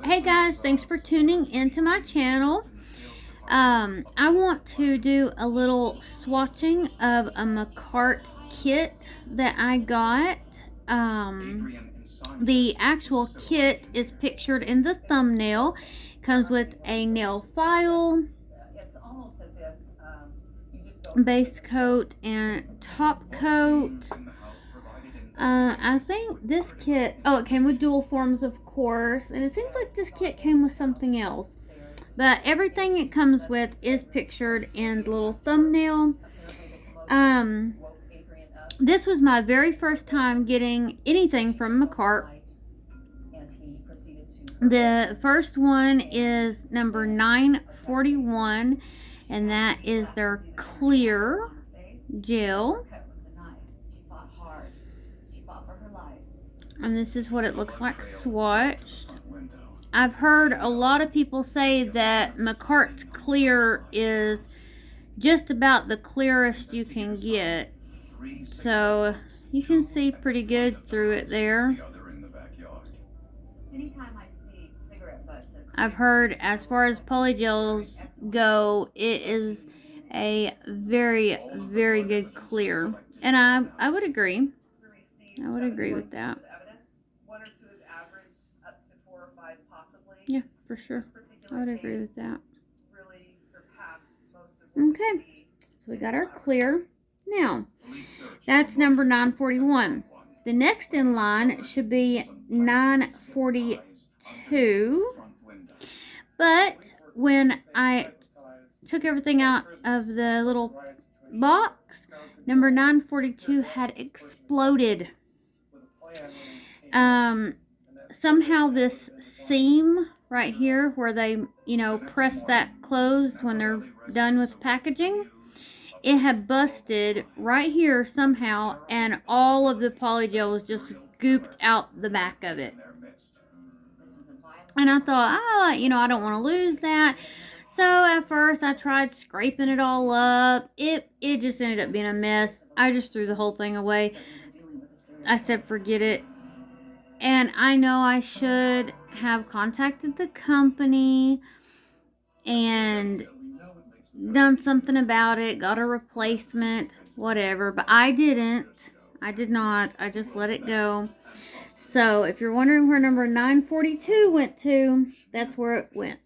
Hey guys, thanks for tuning into my channel. I want to do a little swatching of a Makartt kit that I got. The actual kit is pictured in the thumbnail. Comes with a nail file, base coat, and top coat. I think this kit, it came with dual forms, of course, and it seems like this kit came with something else. But everything it comes with is pictured in the little thumbnail. This was my very first time getting anything from Makartt. The first one is number 941, and that is their clear gel. And this is what it looks like swatched. I've heard a lot of people say that Makartt's clear is just about the clearest you can get. So you can see pretty good through it there. I've heard as far as polygels go, it is a very, very good clear. And I would agree. I would agree with that. Yeah, for sure. I would agree with that. Okay, so we got our clear. Now, that's number 941. The next in line should be 942. But when I took everything out of the little box, number 942 had exploded. Somehow this seam right here where they, press that closed when they're done with packaging, it had busted right here somehow, and all of the polygel was just scooped out the back of it. And I thought, I don't want to lose that. So at first I tried scraping it all up. It just ended up being a mess. I just threw the whole thing away. I said, forget it. And I know I should have contacted the company and done something about it, got a replacement, whatever. But I didn't. I did not. I just let it go. So if you're wondering where number 942 went to, that's where it went.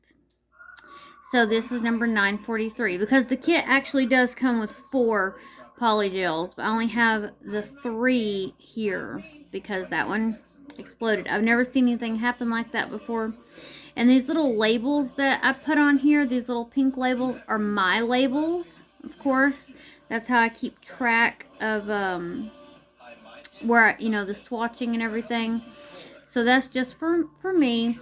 So this is number 943, because the kit actually does come with 4 polygels, but I only have the 3 here because that one exploded. I've never seen anything happen like that before. And these little labels that I put on here, these little pink labels, are my labels, of course. That's how I keep track of where, the swatching and everything. So that's just for me.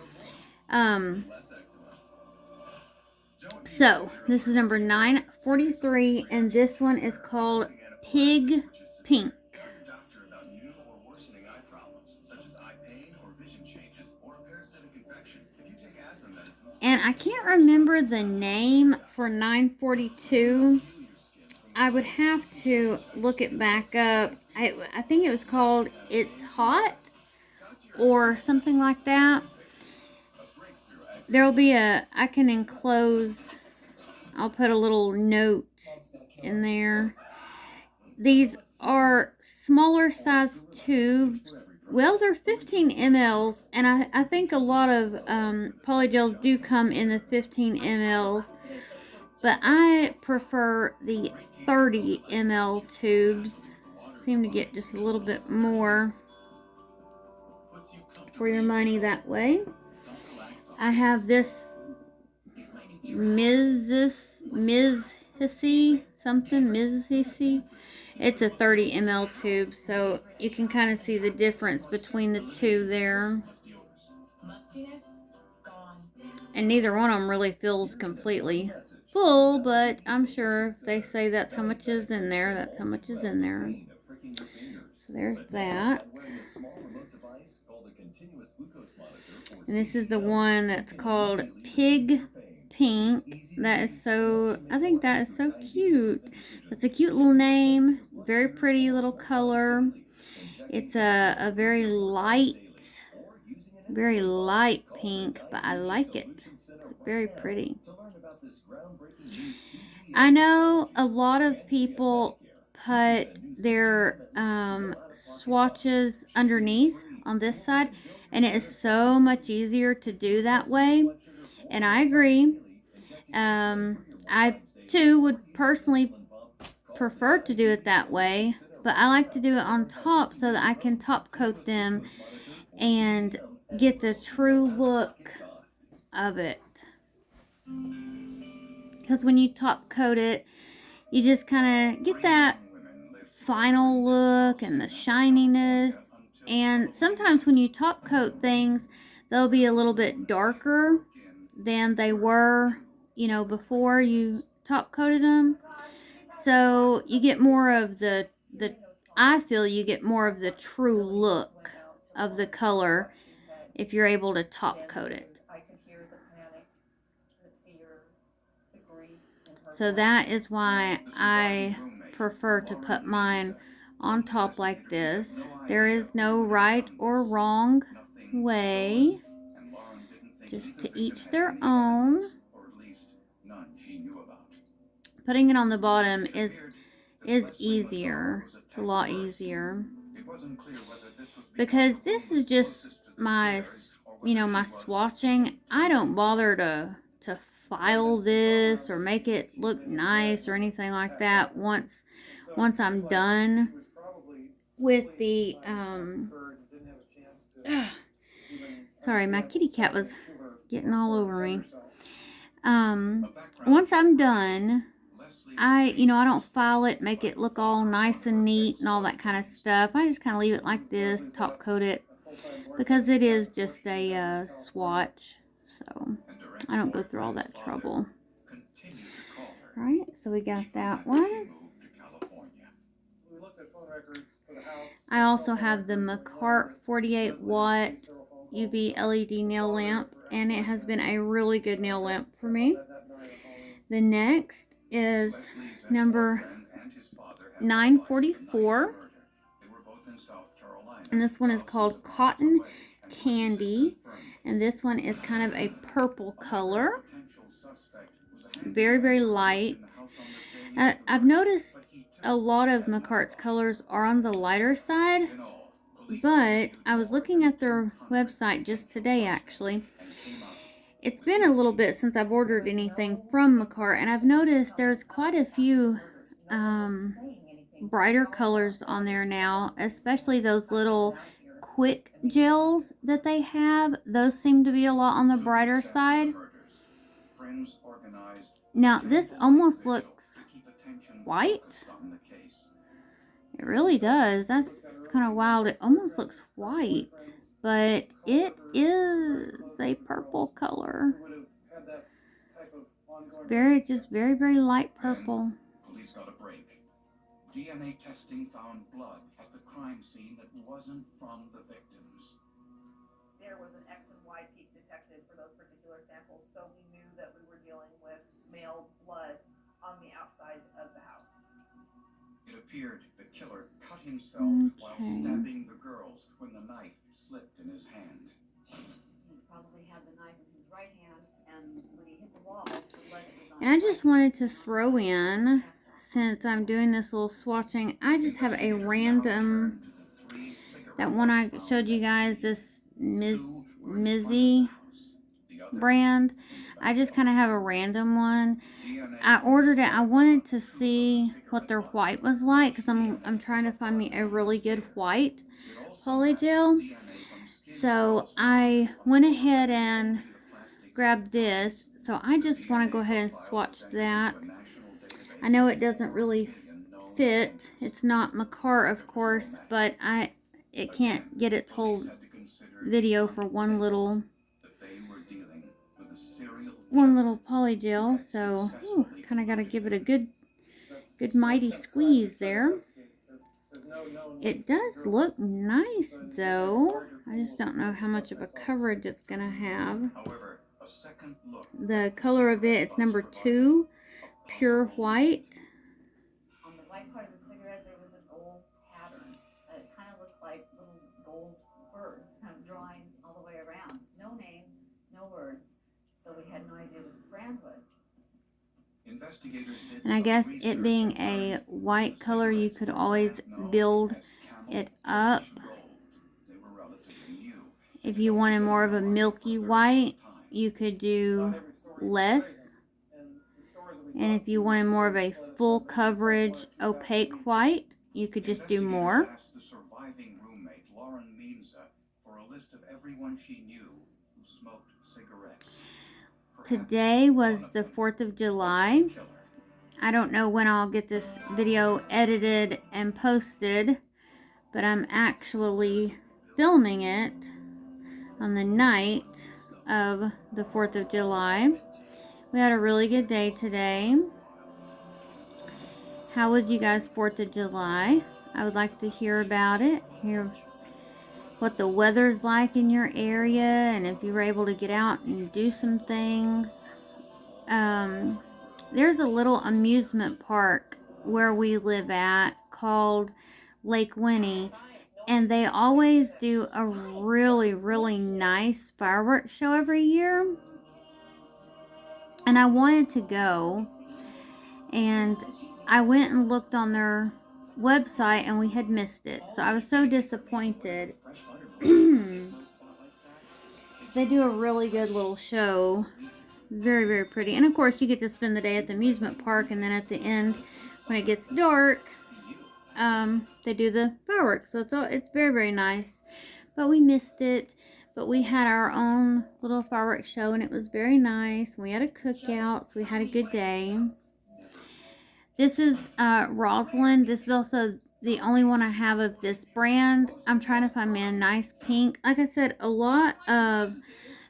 So this is number 943, and this one is called Pig Pink. And I can't remember the name for 942. I would have to look it back up. I think it was called It's Hot or something like that. There'll be I can enclose, I'll put a little note in there. These are smaller size tubes. Well, they're 15 mLs, and I think a lot of polygels do come in the 15 mLs, but I prefer the 30 ml tubes. Seem to get just a little bit more for your money that way. I have this Mizhse, Mizhse. It's a 30 ml tube, so you can kind of see the difference between the two there. And neither one of them really feels completely full, but I'm sure if they say that's how much is in there, that's how much is in there. So there's that. And this is the one that's called Pig Pink. I think that is so cute. It's a cute little name. Very pretty little color. It's a very light very light pink, but I like it. It's very pretty. I know a lot of people put their swatches underneath on this side, and it is so much easier to do that way, and I agree. I too would personally prefer to do it that way, but I like to do it on top so that I can top coat them and get the true look of it. Because when you top coat it, you just kind of get that final look and the shininess. And sometimes when you top coat things, they'll be a little bit darker than they were, before you top coated them. So you get more of the I feel you get more of the true look of the color if you're able to top coat it. So that is why I prefer to put mine on top like this. There is no right or wrong way, just to each their own. Putting it on the bottom is easier. It's a lot easier. Because this is just my my swatching. I don't bother to file this or make it look nice or anything like that once I'm done with the sorry, my kitty cat was getting all over me. Once I'm done, I don't file it, make it look all nice and neat and all that kind of stuff. I just kind of leave it like this, top coat it, because it is just a swatch. So I don't go through all that trouble. Alright, so we got that one. I also have the Makartt 48 watt UV LED nail lamp, and it has been a really good nail lamp for me. The next is number 944, and this one is called Cotton Candy, and this one is kind of a purple color, very, very light. I've noticed a lot of Makartt's colors are on the lighter side, but I was looking at their website just today actually. It's been a little bit since I've ordered anything from Makartt, and I've noticed there's quite a few brighter colors on there now, especially those little quick gels that they have. Those seem to be a lot on the brighter side. Now this almost looks white. It really does. That's kind of wild. It almost looks white, but it is a purple color. Just very, very light purple. Police got a break. DNA testing found blood at the crime scene that wasn't from the victims. There was an X and Y peak detected for those particular samples, so we knew that we were dealing with male blood on the outside of the house. It appeared the killer cut himself while stabbing the girls when the knife slipped in his hand. He probably had the knife in his right hand, and when he hit the wall, the blood was on. And I just wanted to throw in, since I'm doing this little swatching, I just have a random, that one I showed you guys, this Mizhse brand. I just kind of have a random one. I ordered it. I wanted to see what their white was like, because I'm trying to find me a really good white polygel. So I went ahead and grabbed this. So I just want to go ahead and swatch that. I know it doesn't really fit. It's not Makartt, of course, but it can't get its whole video for one little polygel. So kind of got to give it a good mighty squeeze there. It does look nice though. I just don't know how much of a coverage it's gonna have. The color of it's number 2, pure white. On the white part of the cigarette there was a gold pattern. It kind of looked like little gold birds, kind of drawings all the way around. And I guess it being a white color, you could always build it up. If you wanted more of a milky white, you could do less. And if you wanted more of a full coverage opaque white, you could just do more. The surviving roommate, Lauren Mizhse, for a list of everyone she knew who smoked cigarettes. Today was the 4th of July. I don't know when I'll get this video edited and posted, but I'm actually filming it on the night of the 4th of July. We had a really good day today. How was you guys' 4th of July? I would like to hear about it, hear what the weather's like in your area, and if you were able to get out and do some things. There's a little amusement park where we live at called Lake Winnie, and they always do a really, really nice fireworks show every year. And I wanted to go, and I went and looked on their website and we had missed it. So I was so disappointed. They do a really good little show. Very, very pretty. And of course, you get to spend the day at the amusement park, and then at the end, when it gets dark, they do the fireworks. So it's very, very nice. But we missed it. But we had our own little fireworks show, and it was very nice. We had a cookout, so we had a good day. This is Rosalind. This is also the only one I have of this brand. I'm trying to find me a nice pink. Like I said, a lot of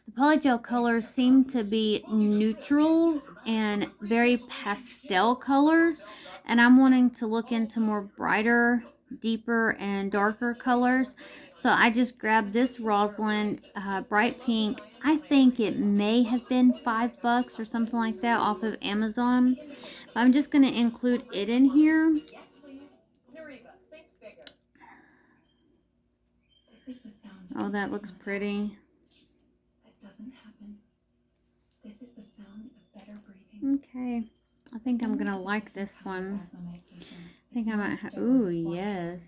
the polygel colors seem to be neutrals and very pastel colors, and I'm wanting to look into more brighter, deeper, and darker colors. So I just grabbed this Rosalind bright pink. I think it may have been $5 or something like that off of Amazon. I'm just going to include it in here. Oh, that looks pretty. Okay, I think I'm gonna like this one. I think I might have, ooh, yes.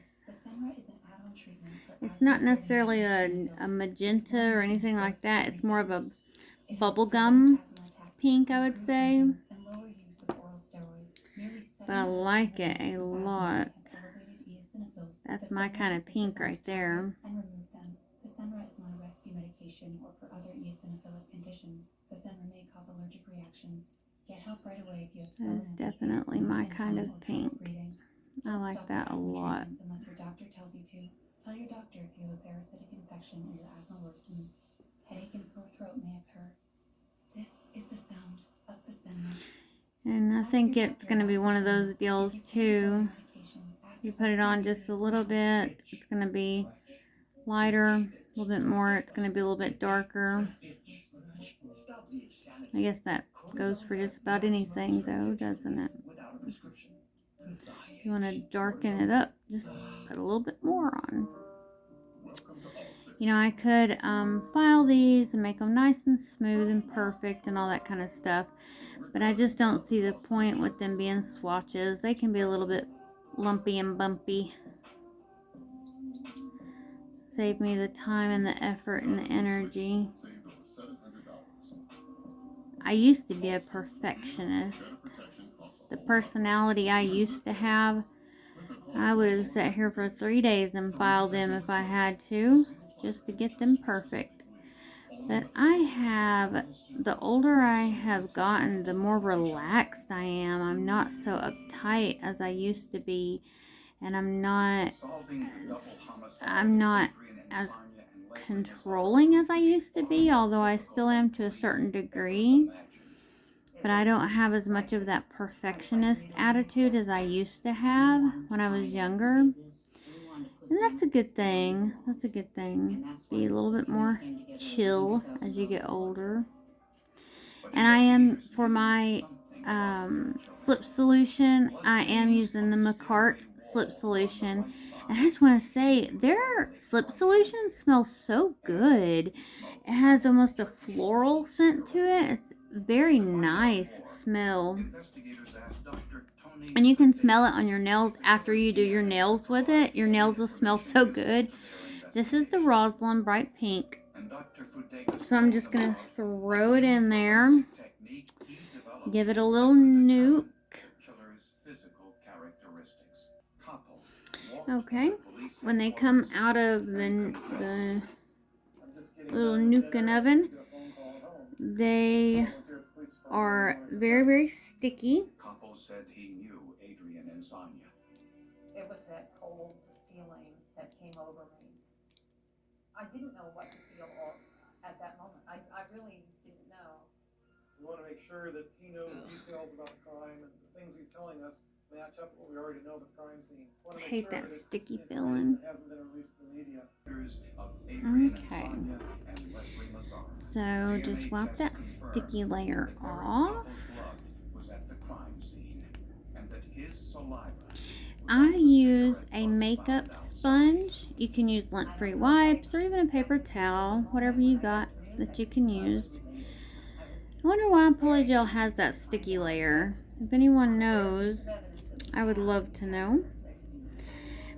It's not necessarily a magenta or anything like that. It's more of a bubblegum pink, I would say. But I like it a lot. That's my kind of pink right there. That is definitely my kind of pink. I like that a lot. Unless your doctor tells you to. Tell your doctor if you have a parasitic infection or your asthma worsens. Headache and sore throat may occur. This is the sound of the Senra. And I think it's going to be one of those deals too. You put it on just a little bit, it's going to be lighter, a little bit more, it's going to be a little bit darker. I guess that goes for just about anything though, doesn't it? If you want to darken it up, just put a little bit more on. You know, I could file these and make them nice and smooth and perfect and all that kind of stuff, but I just don't see the point with them being swatches. They can be a little bit lumpy and bumpy. Save me the time and the effort and the energy. I used to be a perfectionist. The personality I used to have, I would have sat here for 3 days and filed them if I had to, just to get them perfect. But the older I have gotten, the more relaxed I am. I'm not so uptight as I used to be, and I'm not as controlling as I used to be, although I still am to a certain degree. But I don't have as much of that perfectionist attitude as I used to have when I was younger. And that's a good thing. That's a good thing. Be a little bit more chill as you get older. And I am, for my slip solution. I am using the Makartt slip solution. And I just want to say, their slip solution smells so good. It has almost a floral scent to it. It's very nice smell. And you can smell it on your nails after you do your nails with it. Your nails will smell so good. This is the Rosalind Bright Pink. So I'm just going to throw it in there. Give it a little nuke. Okay. When they come out of the little nuking oven, they are very, very sticky. Capo said he knew Adrian and Sonia. It was that cold feeling that came over me. I didn't know what to feel at that moment. I really didn't know. We want to make sure that he knows details about the crime and the things he's telling us match up what we already know about the crime scene. I hate that sticky feeling. Hasn't been released to the media. Okay. So just wipe that sticky layer off. I use a makeup sponge. You can use lint-free wipes or even a paper towel, whatever you got that you can use. I wonder why Polygel has that sticky layer. If anyone knows, I would love to know.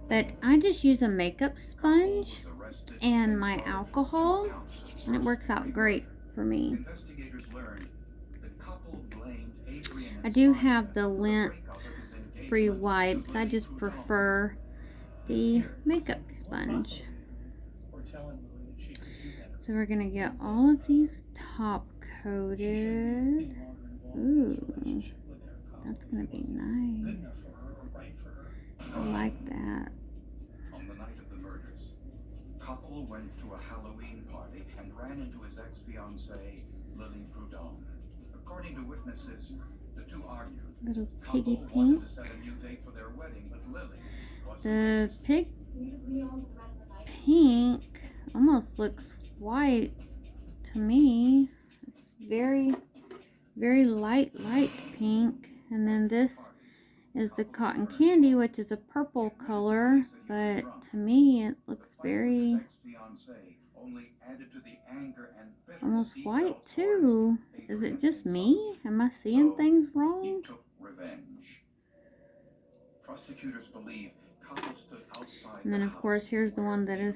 But I just use a makeup sponge and my alcohol, and it works out great for me. I do have the lint-free wipes. I just prefer the makeup sponge. So we're going to get all of these top coated. Ooh, that's going to be nice. I like that. On the night of the murders, Koppel went to a Halloween party and ran into his ex-fiancée, Lily Prudhomme. According to witnesses, the two argued. Little piggy Koppel pink. wanted to set a new date for their wedding, but Lily wasn't The interested. pink almost looks white to me. It's very, very light pink. And then this is the cotton candy, which is a purple color, but to me it looks very almost white too. Is it just me? Am I seeing things wrong? And then of course here's the one that is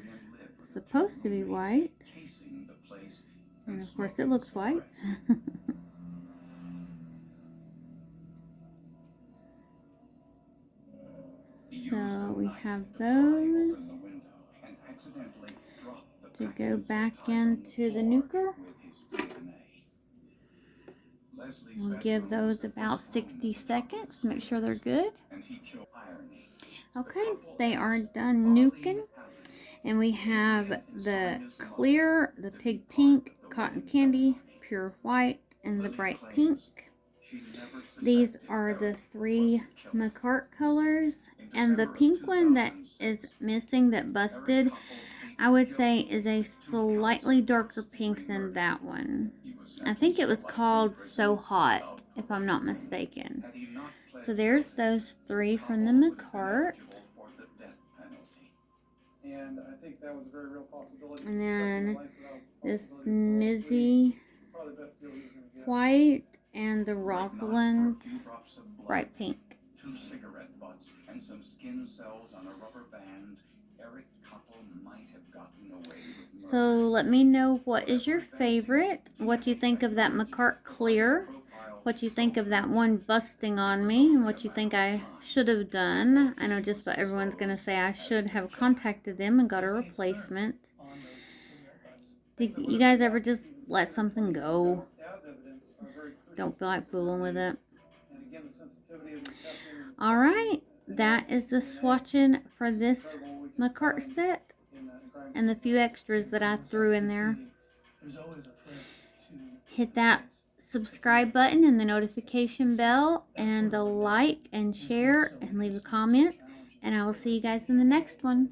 supposed to be white, and of course it looks white. So we have those to go back into the nuker. We'll give those about 60 seconds to make sure they're good. Okay, they are done nuking. And we have the clear, the pig pink, cotton candy, pure white, and the bright pink. These are the 3 Makartt colors. And the pink one that is missing, that busted, I would say is a slightly darker pink than that one. I think it was called So Hot, if I'm not mistaken. So there's those 3 from the Makartt. And I think that was a very real possibility. And then this Mizhse white and the Rosalind bright pink. 2 cigarette butts and some skin cells on a rubber band. Eric Koppel might have gotten away with murder. So let me know what is your favorite, what you think of that Makartt clear, what you think of that one busting on me, and what you think I should have done. I know just about everyone's going to say I should have contacted them and got a replacement. Did you guys ever just let something go? Don't feel like fooling with it. Alright, that is the swatching for this Makartt set and the few extras that I threw in there. Hit that subscribe button and the notification bell and the like and share and leave a comment, and I will see you guys in the next one.